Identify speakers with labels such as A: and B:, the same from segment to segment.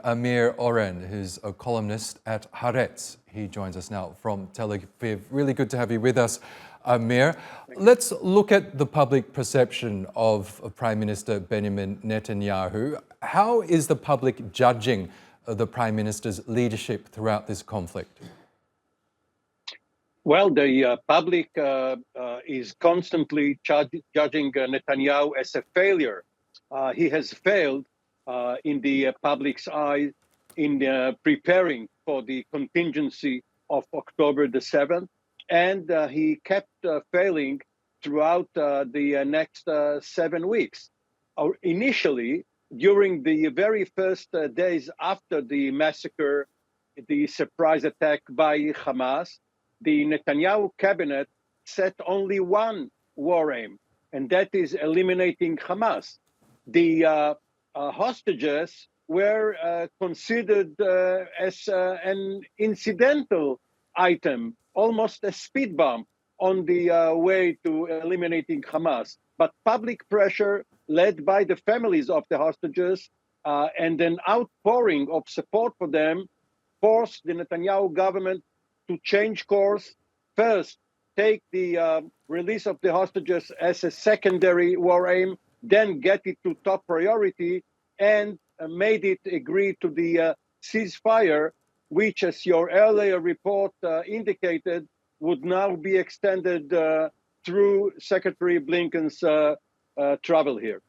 A: Amir Oren, who's a columnist at Haaretz. He joins us now from Tel Aviv. Really good to have you with us, Amir. Let's look at the public perception of Prime Minister Benjamin Netanyahu. How is the public judging the Prime Minister's leadership throughout this conflict?
B: Well, the public is constantly judging Netanyahu as a failure. He has failed in the public's eye in preparing for the contingency of October the 7th, and he kept failing throughout the next 7 weeks. Initially, during the very first days after the massacre, the surprise attack by Hamas, the Netanyahu cabinet set only one war aim, and that is eliminating Hamas. The hostages were considered as an incidental item, almost a speed bump on the way to eliminating Hamas. But public pressure led by the families of the hostages and an outpouring of support for them forced the Netanyahu government to change course. First, take the release of the hostages as a secondary war aim, then get it to top priority, and made it agree to the ceasefire, which, as your earlier report indicated, would now be extended through Secretary Blinken's travel here.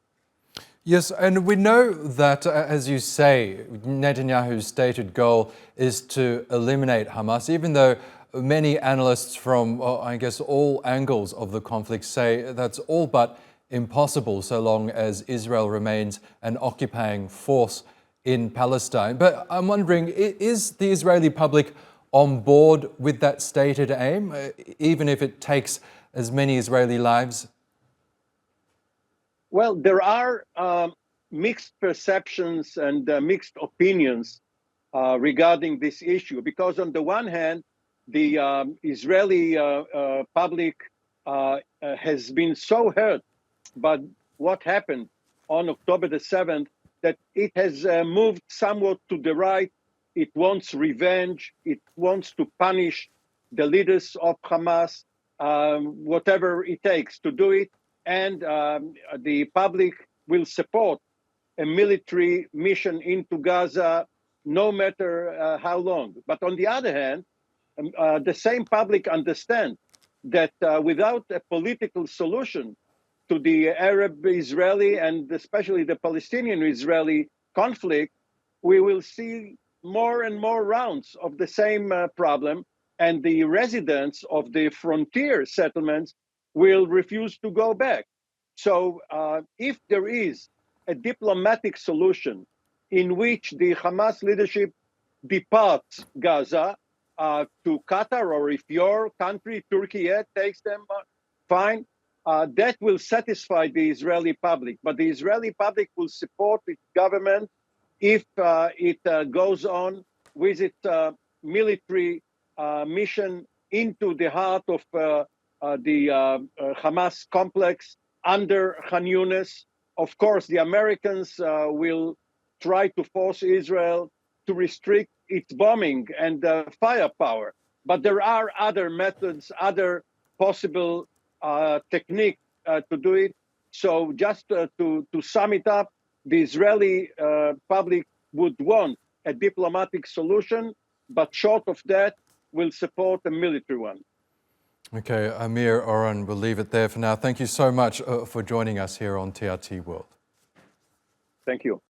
A: Yes, and we know that, as you say, Netanyahu's stated goal is to eliminate Hamas, even though many analysts from, I guess, all angles of the conflict say that's all but impossible so long as Israel remains an occupying force in Palestine. But I'm wondering, is the Israeli public on board with that stated aim, even if it takes as many Israeli lives?
B: Well, there are mixed perceptions and mixed opinions regarding this issue, because on the one hand, the Israeli public has been so hurt by what happened on October the 7th that it has moved somewhat to the right. It wants revenge. It wants to punish the leaders of Hamas, whatever it takes to do it. And the public will support a military mission into Gaza, no matter how long. But on the other hand, the same public understand that without a political solution to the Arab-Israeli and especially the Palestinian-Israeli conflict, we will see more and more rounds of the same problem, and the residents of the frontier settlements will refuse to go back. So if there is a diplomatic solution in which the Hamas leadership departs Gaza to Qatar, or if your country, Turkey, takes them, fine, that will satisfy the Israeli public. But the Israeli public will support its government if it goes on with its military mission into the heart of the Hamas complex under Khan Yunis. Of course, the Americans will try to force Israel to restrict its bombing and firepower. But there are other methods, other possible techniques to do it. So just to sum it up, the Israeli public would want a diplomatic solution, but short of that, will support a military one.
A: Okay, Amir Oren, we'll leave it there for now. Thank you so much for joining us here on TRT World.
B: Thank you.